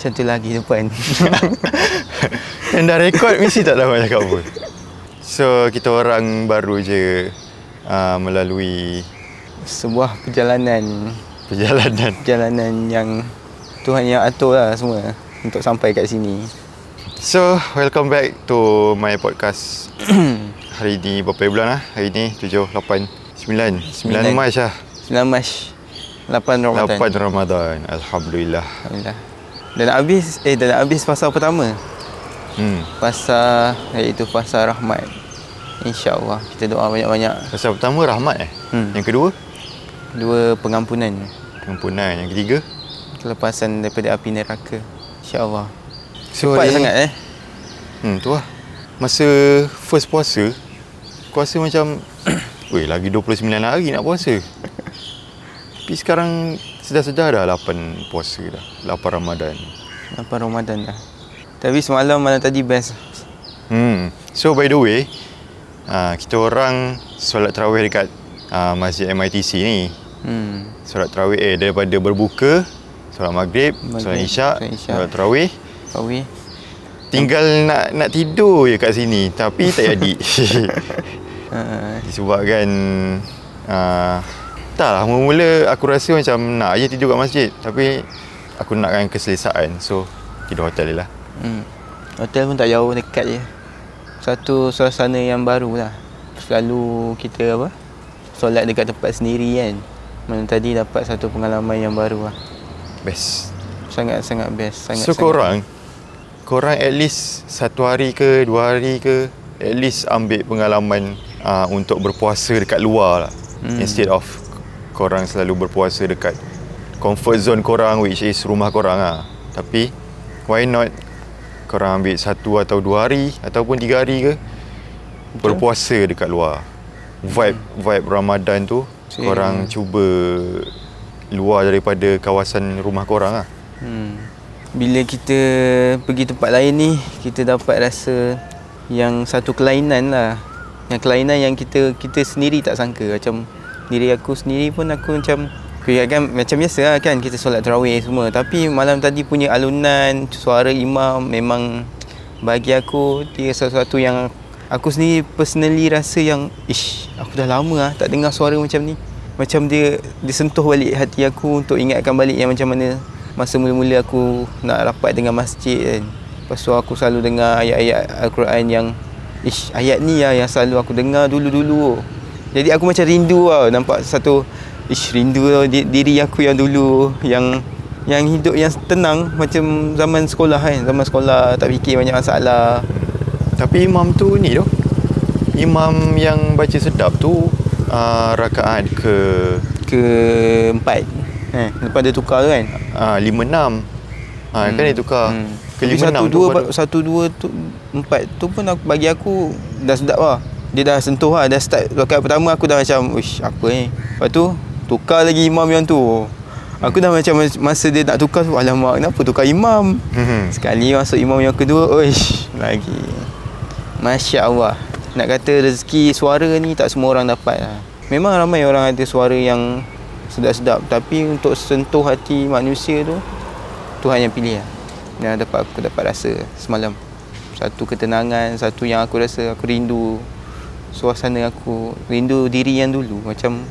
Macam tu lagi depan. Yang dah rekod mesti tak tahu nak cakap apa. So kita orang baru je melalui Sebuah perjalanan yang Tuhan yang atur lah semua untuk sampai kat sini. So, welcome back to my podcast. Hari ni berapa bulan lah? Hari ni 7, 8, 9 Mac lah. 9 Mac 8 Ramadan. 8 Ramadan. Alhamdulillah. Dah nak habis fasa pertama. Fasa iaitu fasa rahmat. InsyaAllah kita doa banyak-banyak. Fasa pertama rahmat Yang kedua? Kedua pengampunan. Yang ketiga? Kelepasan daripada api neraka. InsyaAllah. So, cepat sangat tu lah. Masa first puasa, aku rasa macam weh, lagi 29 hari nak puasa. Tapi sekarang sedar-sedar dah 8 puasa dah, 8 Ramadan. 8 Ramadan dah. Tapi semalam malam tadi best. So by the way, kita orang solat tarawih dekat Masjid MITC ni. Solat tarawih daripada berbuka, solat maghrib, solat isyak, solat tarawih. Tinggal nak tidur je kat sini, tapi tak jadi. Disebabkan taklah, mula-mula aku rasa macam nak je tidur kat masjid, tapi aku nakkan keselesaan, so tidur hotel je lah. Hotel pun tak jauh, dekat je. Satu suasana yang baru lah. Selalu kita solat dekat tempat sendiri kan. Malam tadi dapat satu pengalaman yang baru lah. Best. Sangat-sangat best. So korang at least 1 hari ke 2 hari ke, at least ambil pengalaman untuk berpuasa dekat luar lah. Instead of korang selalu berpuasa dekat comfort zone korang, which is rumah korang lah. Tapi why not korang ambil 1 atau 2 hari ataupun 3 hari ke, berpuasa dekat luar. Vibe Ramadan tu korang cuba luar daripada kawasan rumah korang lah. Bila kita pergi tempat lain ni, kita dapat rasa yang satu kelainan lah. Yang kelainan yang kita sendiri tak sangka. Macam diri aku sendiri pun aku macam macam biasa lah kan, kita solat tarawih semua. Tapi malam tadi punya alunan, suara imam memang bagi aku dia sesuatu yang aku sendiri personally rasa yang aku dah lama lah tak dengar suara macam ni. Macam dia sentuh balik hati aku untuk ingatkan balik yang macam mana masa mula-mula aku nak rapat dengan masjid kan. Lepas tu aku selalu dengar ayat-ayat Al-Quran yang ayat ni lah yang selalu aku dengar dulu-dulu. Jadi aku macam rindu lah, nampak satu rindu lah diri aku yang dulu, yang hidup yang tenang macam zaman sekolah kan. Zaman sekolah tak fikir banyak masalah. Tapi imam tu ni tu, imam yang baca sedap tu rakaat ke-4 lepas dia tukar kan? 5-6 kan dia tukar ke 5-6 1, 2, 4 tu pun bagi aku dah sedap lah. Dia dah sentuh lah, dah start rakaat pertama aku dah macam apa ni. Lepas tu tukar lagi imam yang tu, aku dah macam masa dia nak tukar tu, alamak kenapa tukar imam. Sekali masuk imam yang kedua, lagi Masya Allah. Nak kata rezeki suara ni tak semua orang dapat lah. Memang ramai orang ada suara yang sedap-sedap, tapi untuk sentuh hati manusia tu Tuhan yang pilih lah. Yang aku dapat rasa semalam. Satu ketenangan, satu yang aku rasa aku rindu suasana, aku rindu diri yang dulu. Macam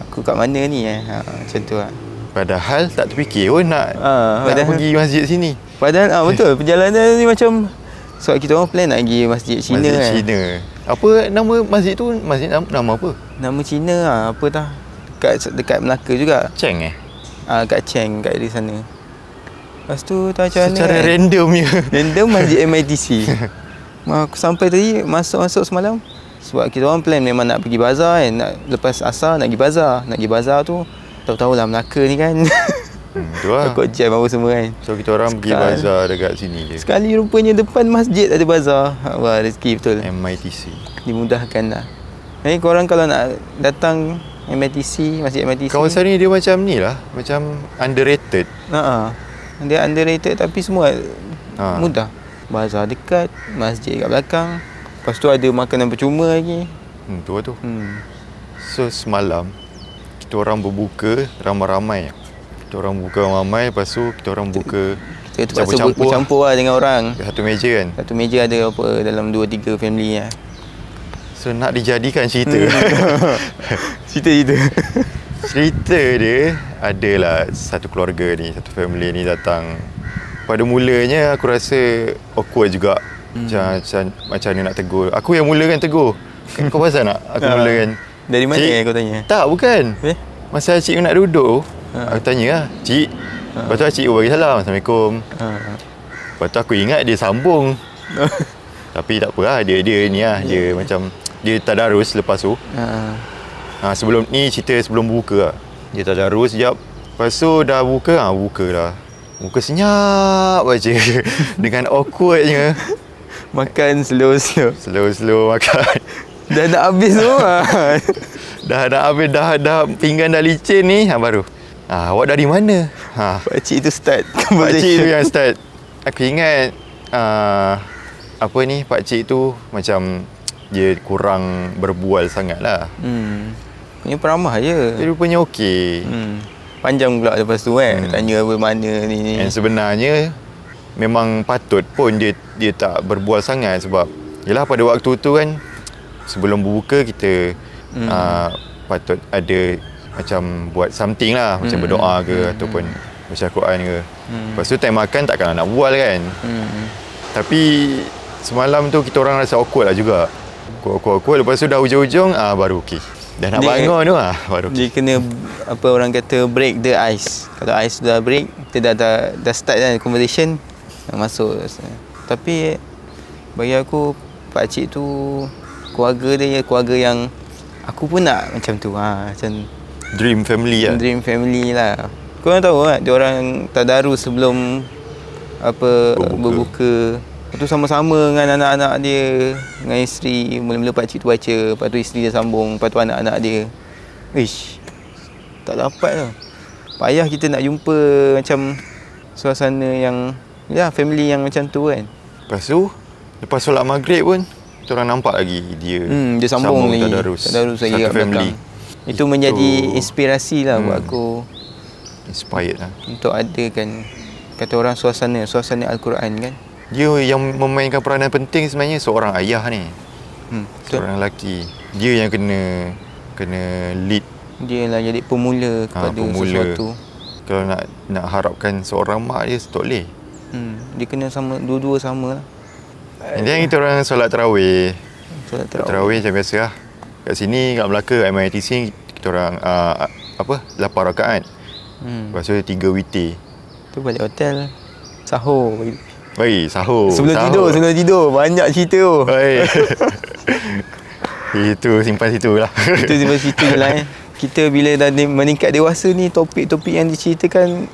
aku kat mana ni macam tu lah. Padahal tak terfikir pun nak pergi masjid sini. Padahal betul, perjalanan ni macam sebab kita orang plan nak pergi masjid Cina. Masjid Cina. Apa nama masjid tu? Masjid nama apa? Nama Cina lah, apa tah? Dekat Melaka juga. Cheng kat Cheng, kat di sana. Lepas tu tak macam mana secara random je. Random masjid MITC. Aku sampai tadi masuk semalam. Sebab kita orang plan memang nak pergi bazar kan. Lepas asar nak pergi bazar. Nak pergi bazar tu tahu-tahulah Melaka ni kan. Tu lah. Takut jam apa semua kan. So kita orang pergi bazar dekat sini je. Sekali rupanya depan masjid ada bazar. Wah, rezeki betul. MITC dimudahkan lah. Jadi korang kalau nak datang MITC, Masjid MITC, kawasan ni dia macam ni lah, macam underrated. Dia underrated tapi semua mudah. Bazar dekat, masjid kat belakang. Lepas tu ada makanan percuma lagi. Tu lah tu. So semalam kita orang berbuka ramai-ramai. Kita orang buka ramai, lepas tu kita orang buka kita terpaksa bercampur lah dengan orang. Satu meja kan? Satu meja ada apa dalam 2-3 family lah. So nak dijadikan cerita. Cerita dia adalah satu keluarga ni, satu family ni datang. Pada mulanya aku rasa awkward juga. Macam mana nak tegur. Aku yang mulakan tegur. Kau pasal nak aku mulakan? Dari mana kau tanya? Tak, bukan. Masa cik nak duduk, aku tanya lah, cik. Lepas tu cik bagi salam, Assalamualaikum. Lepas tu aku ingat dia sambung. Tapi tak apa lah, dia ni lah. Dia macam, dia tadarus lepas tu. Sebelum ni cerita sebelum buka lah. Dia tadarus sekejap. Lepas tu dah buka, buka dah. Muka senyap aja. Dengan awkwardnya. Makan slow. Slow makan. Dah nak habis semua. dah habis, dah pinggan dah licin ni, baru. Awak dari mana? Pakcik tu start. Pakcik tu yang start. Aku ingat pakcik tu macam dia kurang berbual sangat lah. Punya peramah je. Dia rupanya okey. Panjang pula lepas tu tanya apa mana ni. Dan sebenarnya memang patut pun dia tak berbual sangat sebab yelah pada waktu tu kan sebelum berbuka kita patut ada macam buat something lah, macam berdoa ke ataupun baca Al-Quran ke. Lepas tu time makan takkan nak bual kan. Tapi semalam tu kita orang rasa awkward lah juga. Awkward. Lepas tu dah hujung-hujung baru okey. Dah nak bangun tu baru dia kena apa orang kata break the ice. Kalau ice dah break, kita dah start kan conversation masuk. Tapi bagi aku pakcik tu keluarga dia keluarga yang aku pun nak macam tu macam dream family lah. Dream family lah. Kau orang tahu tak, dia orang tadarus sebelum berbuka. Lepas tu sama-sama dengan anak-anak dia, dengan isteri. Mula-mula pakcik tu baca, lepas tu isteri dia sambung, lepas tu anak-anak dia. Ish, tak dapat lah. Payah kita nak jumpa macam suasana yang family yang macam tu kan. Lepas tu, lepas solat maghrib pun kita orang nampak lagi dia sambung lagi tadarus lagi kat family. Itu menjadi inspirasi lah buat aku. Inspired lah untuk adakan kata orang suasana Al-Quran kan. Dia yang memainkan peranan penting sebenarnya seorang ayah ni. Seorang lelaki. Dia yang kena lead. Dia lah jadi pemula kepada sesuatu. Kalau nak harapkan seorang mak dia tak boleh. Dia kena sama, dua-dua sama lah. Jadi kita orang solat tarawih. Tarawih macam biasa lah. Kat sini kat Melaka MITC kita orang 8 rakaat. Lepas tu 3 witir. Tu balik hotel sahur. Baik, sahur. Sebelum tidur banyak cerita tu. Baik. Itu simpan situ lah. Itu simpan situ lah Kita bila dah meningkat dewasa ni, topik-topik yang diceritakan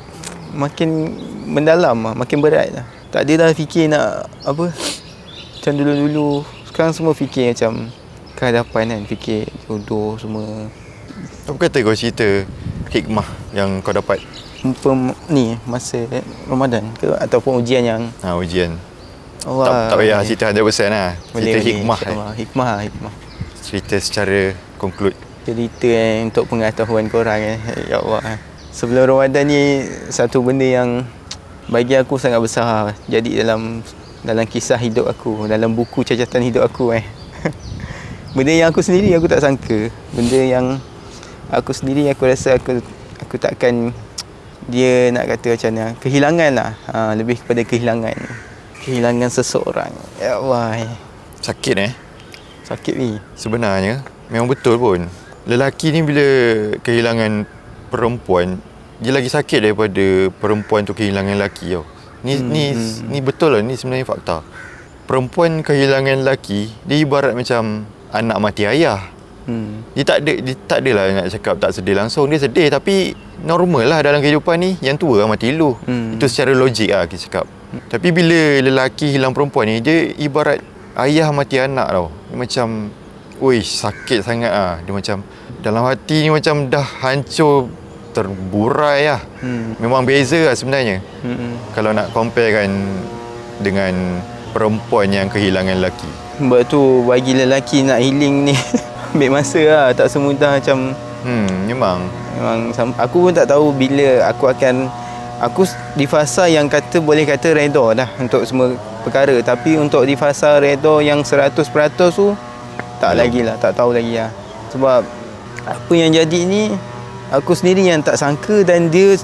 makin mendalam lah, makin berat lah. Tak ada dah fikir nak macam dulu-dulu. Sekarang semua fikir macam kehadapan kan, fikir jodoh semua. Apa kata kau cerita hikmah yang kau dapat ni masa Ramadan ke ataupun ujian yang ujian. Tak payah cerita 100% lah. Cerita hikmah. Hikmah. Cerita secara conclude. Cerita untuk pengetahuan korang ya Allah. Sebelum Ramadan ni satu benda yang bagi aku sangat besar jadi dalam kisah hidup aku, dalam buku cacatan hidup aku Benda yang aku sendiri aku tak sangka. Benda yang aku sendiri aku rasa aku takkan dia nak kata macam mana, kehilangan lah. Lebih kepada kehilangan seseorang. Ya Allah. Sakit Sakit ni. Sebenarnya memang betul pun. Lelaki ni bila kehilangan perempuan, dia lagi sakit daripada perempuan tu kehilangan lelaki tau. Ni betul lah, ni sebenarnya fakta. Perempuan kehilangan lelaki, dia ibarat macam anak mati ayah. Dia tak adalah nak cakap tak sedih langsung. Dia sedih tapi normal lah dalam kehidupan ni. Yang tua lah mati dulu. Itu secara logik lah kita cakap. Tapi bila lelaki hilang perempuan ni, dia ibarat ayah mati anak tau. Dia macam sakit sangat lah. Dia macam dalam hati ni macam dah hancur, terburai lah. Memang beza lah sebenarnya. Kalau nak compare kan dengan perempuan yang kehilangan lelaki. Sebab tu bagi lelaki nak healing ni ambil masa lah, tak semudah macam memang Memang aku pun tak tahu bila aku di fasa yang boleh kata redha dah untuk semua perkara, tapi untuk di fasa redha yang 100% tu tak lagi lah, tak tahu lagi lah. Sebab apa yang jadi ni aku sendiri yang tak sangka, dan dia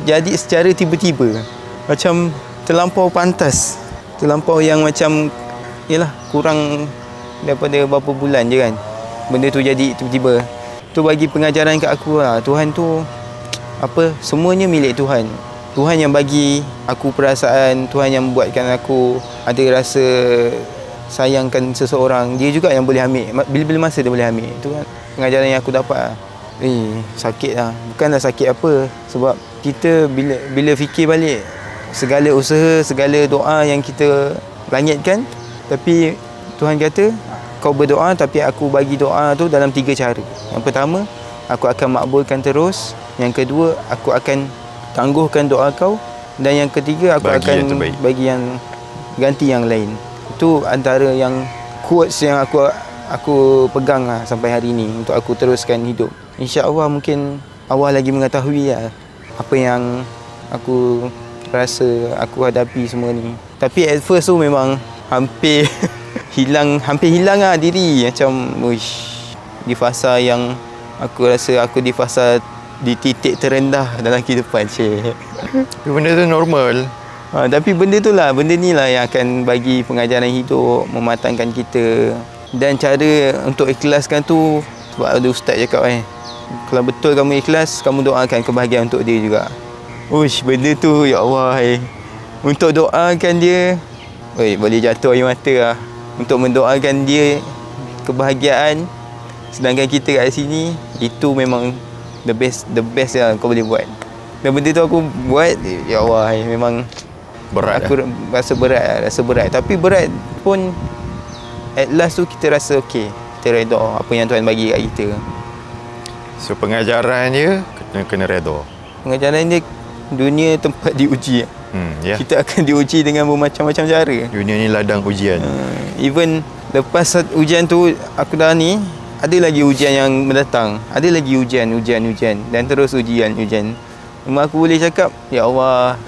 jadi secara tiba-tiba. Macam terlampau pantas, terlampau yang macam yalah kurang daripada berapa bulan je kan benda tu jadi tiba-tiba. Tu bagi pengajaran kat aku lah, Tuhan tu semuanya milik Tuhan. Tuhan yang bagi aku perasaan, Tuhan yang buatkan aku ada rasa sayangkan seseorang, dia juga yang boleh ambil bila-bila masa dia boleh ambil. Itu kan pengajaran yang aku dapat lah. Sakit lah, bukanlah sakit apa, sebab kita bila fikir balik segala usaha, segala doa yang kita langitkan, tapi Tuhan kata kau berdoa tapi aku bagi doa tu dalam 3 cara. Yang pertama, aku akan makbulkan terus. Yang kedua, aku akan tangguhkan doa kau. Dan yang ketiga, aku akan bagi yang ganti yang lain. Itu antara yang quotes yang aku pegang lah sampai hari ni untuk aku teruskan hidup. InsyaAllah mungkin Allah lagi mengetahui lah apa yang aku rasa aku hadapi semua ni. Tapi at first tu memang hampir hilang lah diri. Macam di fasa yang aku rasa aku di fasa di titik terendah dalam kehidupan. Benda tu normal. Tapi benda ni lah yang akan bagi pengajaran hidup, mematangkan kita. Dan cara untuk ikhlaskan tu, sebab ada ustaz cakap kalau betul kamu ikhlas, kamu doakan kebahagiaan untuk dia juga. Benda tu ya Allah untuk doakan dia boleh jatuh air mata lah. Untuk mendoakan dia kebahagiaan, sedangkan kita kat sini, itu memang the best lah kau boleh buat. Dan benda tu aku buat, ya Allah memang berat. Aku rasa berat. Tapi berat pun at last tu kita rasa okey, kita redha apa yang Tuhan bagi kat kita. So pengajaran dia kena redha. Pengajaran dia, dunia tempat diuji. Kita akan diuji dengan bermacam-macam cara. Dunia ni ladang ujian. Even lepas ujian tu aku dah ni, ada lagi ujian yang mendatang. Ada lagi ujian dan terus ujian. Memang aku boleh cakap, ya Allah,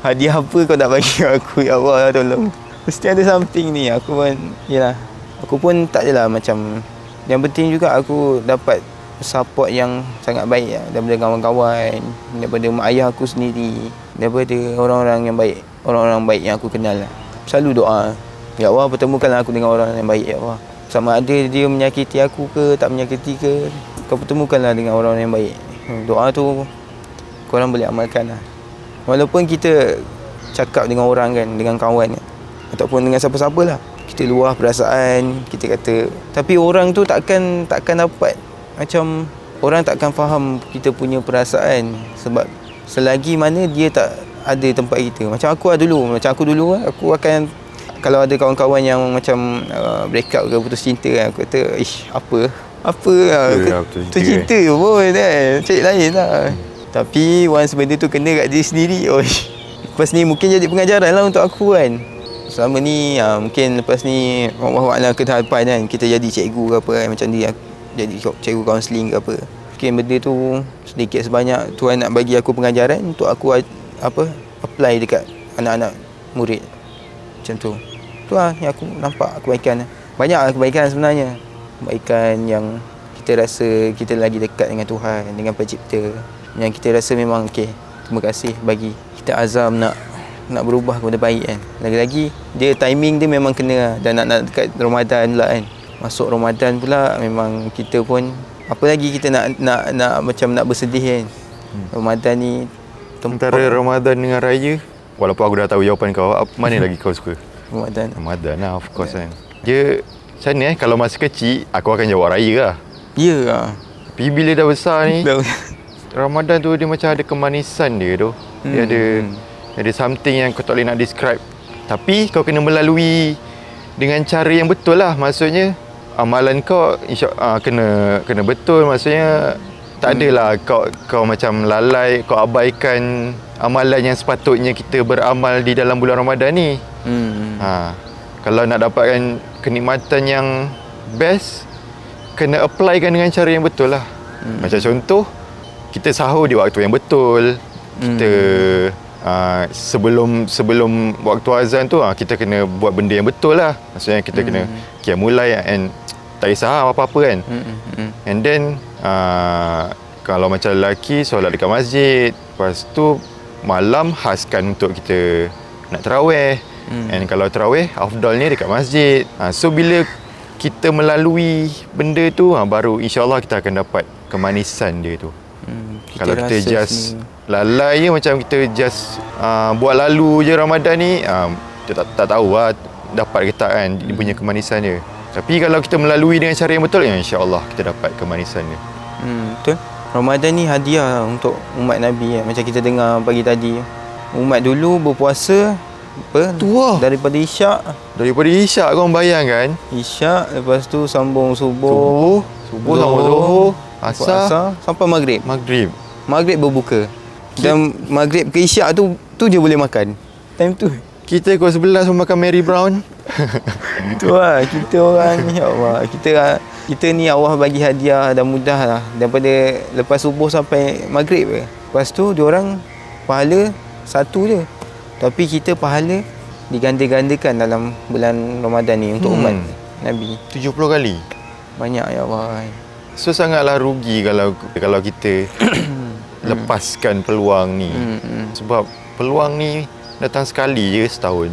hadiah apa kau nak bagi aku, ya Allah tolong. Mesti ada something ni. Aku pun tak adalah macam, yang penting juga aku dapat support yang sangat baik daripada kawan-kawan, daripada mak ayah aku sendiri, daripada orang-orang yang baik, orang-orang baik yang aku kenal. Selalu doa, ya Allah pertemukanlah aku dengan orang yang baik, ya Allah. Sama ada dia menyakiti aku ke tak menyakiti ke, kau pertemukanlah dengan orang yang baik. Doa tu korang boleh amalkan lah. Walaupun kita cakap dengan orang kan, dengan kawan ataupun dengan siapa-siapa lah, kita luah perasaan, kita kata, tapi orang tu takkan dapat, macam orang takkan faham kita punya perasaan, sebab selagi mana dia tak ada tempat kita. Macam aku dulu aku akan, kalau ada kawan-kawan yang macam break up ke putus cinta kan, aku kata tu cinta pun kan, cari lain lah. Tapi once benda tu kena kat diri sendiri, lepas ni mungkin jadi pengajaran lah untuk aku kan. Selama ni mungkin lepas ni wallahualam ke depan kan, kita jadi cikgu ke apa kan, macam dia jadi cikgu kaunseling ke apa. Mungkin benda tu sedikit sebanyak Tuhan nak bagi aku pengajaran untuk aku apply dekat anak-anak murid. Macam tu. Tu lah yang aku nampak kebaikan. Banyak kebaikan sebenarnya. Kebaikan yang kita rasa kita lagi dekat dengan Tuhan, dengan Pencipta. Yang kita rasa memang terima kasih bagi kita azam nak berubah kepada baik kan. Lagi-lagi dia timing dia memang kena, dan nak dekat Ramadan pula kan. Masuk Ramadan pula, memang kita pun apa lagi kita nak macam nak bersedih kan. Ramadan ni antara Ramadan dengan raya, walaupun aku dah tahu jawapan kau, mana lagi kau suka? Ramadan lah, of course kan. Dia sana kalau masa kecil aku akan jawab raya lah. Ya lah. Tapi bila dah besar ni Ramadan tu dia macam ada kemanisan dia tu. Dia ada something yang kau tak boleh nak describe. Tapi kau kena melalui dengan cara yang betul lah. Maksudnya amalan kau kena betul. Maksudnya tak adalah kau macam lalai, kau abaikan amalan yang sepatutnya kita beramal di dalam bulan Ramadan ni. Kalau nak dapatkan kenikmatan yang best, kena applykan dengan cara yang betul lah. Macam contoh, kita sahur di waktu yang betul. Kita sebelum waktu azan tu kita kena buat benda yang betul lah. Maksudnya kita kena mulai and tak kisah apa-apa kan. And then kalau macam lelaki solat dekat masjid, lepas tu malam khaskan untuk kita nak tarawih. And kalau tarawih afdalnya dekat masjid. So bila kita melalui benda tu baru insya-Allah kita akan dapat kemanisan dia tu. Kalau kita just lalai je, macam kita just buat lalu je Ramadan ni, kita tak tahu lah dapat ke tak kan dia punya kemanisan dia. Tapi kalau kita melalui dengan cara yang betul, insya-Allah kita dapat kemanisan dia. Betul. Ramadan ni hadiah untuk umat Nabi macam kita dengar pagi tadi. Umat dulu berpuasa daripada isyak. Daripada isyak korang bayangkan. Isyak, lepas tu sambung subuh sambung zuhur, asar sampai maghrib. Maghrib berbuka. Dan maghrib ke isyak tu je boleh makan. Time tu kita pukul 11 makan Mary Brown. Tu lah kita orang ni, ya Allah. Kita ni Allah bagi hadiah dan mudah lah. Daripada lepas subuh sampai maghrib. Lepas tu diorang pahala satu je. Tapi kita pahala diganda-gandakan dalam bulan Ramadan ni untuk umat Nabi. 70 kali. Banyak ya Allah. So sangatlah rugi kalau kita lepaskan peluang ni. Sebab peluang ni datang sekali je setahun.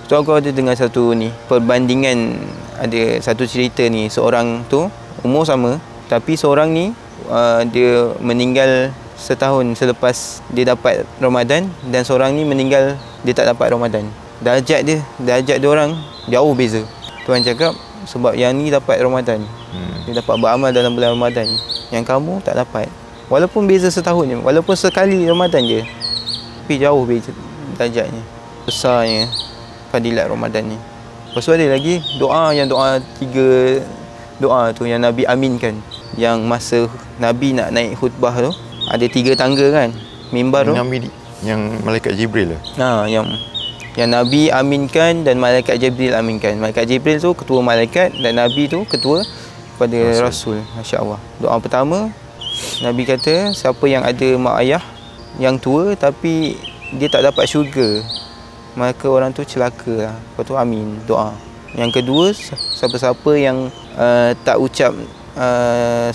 So aku ada dengar satu ni perbandingan, ada satu cerita ni, seorang tu umur sama tapi seorang ni dia meninggal setahun selepas dia dapat Ramadan dan seorang ni meninggal dia tak dapat Ramadan. Darjat dia orang jauh beza. Tuan cakap sebab yang ni dapat Ramadan. Dia dapat beramal dalam bulan Ramadan. Yang kamu tak dapat. Walaupun beza setahun je, walaupun sekali Ramadan je. Tapi jauh beza darjatnya. Besarnya fadilat Ramadan ni. Lepas tu ada lagi doa 3 doa tu yang Nabi aminkan. Yang masa Nabi nak naik khutbah tu, ada 3 tangga kan, mimbar tu. Yang malaikat Jibril lah. Yang Nabi aminkan dan malaikat Jibril aminkan. Malaikat Jibril tu ketua malaikat dan Nabi tu ketua pada Rasul. Masya-Allah. Doa pertama, Nabi kata siapa yang ada mak ayah yang tua tapi dia tak dapat syurga, maka orang tu celaka lah. Lepas tu amin doa. Yang kedua, siapa-siapa yang tak ucap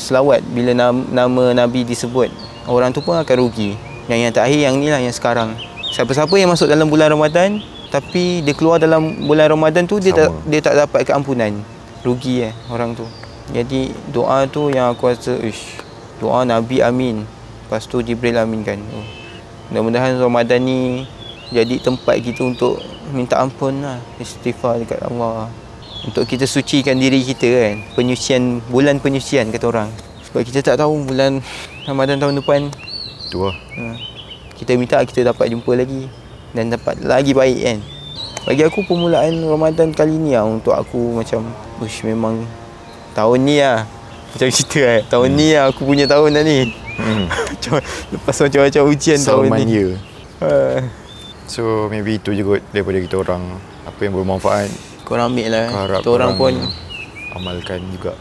selawat bila nama Nabi disebut, orang tu pun akan rugi. Yang terakhir, yang ni lah yang sekarang. Siapa-siapa yang masuk dalam bulan Ramadan tapi dia keluar dalam bulan Ramadan tu dia tak dapat keampunan, rugi orang tu. Jadi doa tu yang aku rasa doa Nabi amin, lepas tu Jibril aminkan. Mudah-mudahan Ramadan ni jadi tempat kita untuk minta ampun lah, istighfar dekat Allah, untuk kita sucikan diri kita kan. Penyucian, bulan penyucian kata orang. Sebab kita tak tahu bulan Ramadan tahun depan tu lah. Kita minta kita dapat jumpa lagi dan dapat lagi baik kan. Bagi aku permulaan Ramadan kali ni lah untuk aku macam memang tahun ni lah, macam cerita tahun ni lah aku punya tahun dah ni. Lepas macam-macam ujian tahun ni. So maybe itu je kot daripada kita orang. Apa yang bermanfaat korang ambil lah. Kita orang pun amalkan juga.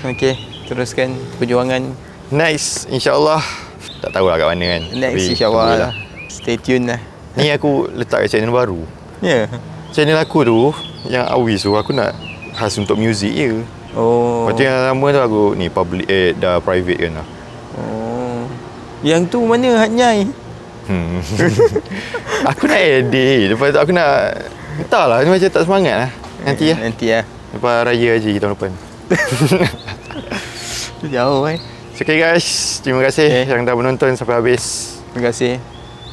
Okay, teruskan perjuangan. Nice, insya-Allah. Tak tahulah kat mana kan. Next insya-Allah. Stay tune lah. Ni aku letak channel baru. Ya. Channel aku tu yang Awis tu aku nak khas untuk muzik je. Lepas tu yang lama tu aku ni public dah private kan lah. Yang tu mana Hatnyai? Aku nak edit. Lepas tu aku nak, entahlah, ni macam tak semangat lah. Nanti lah. Lepas raya haji tahun depan. Jauh Okay guys, terima kasih yang dah menonton sampai habis. Terima kasih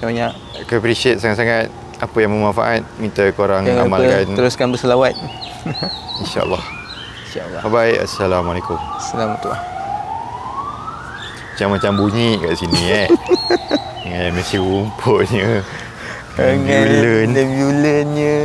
banyak. Aku appreciate sangat-sangat apa yang bermanfaat. Minta korang amalkan. Teruskan berselawat. InsyaAllah. Bye-bye. Assalamualaikum. Assalamualaikum. Macam bunyi kat sini dengan nasi rumputnya. Dengan ambulannya.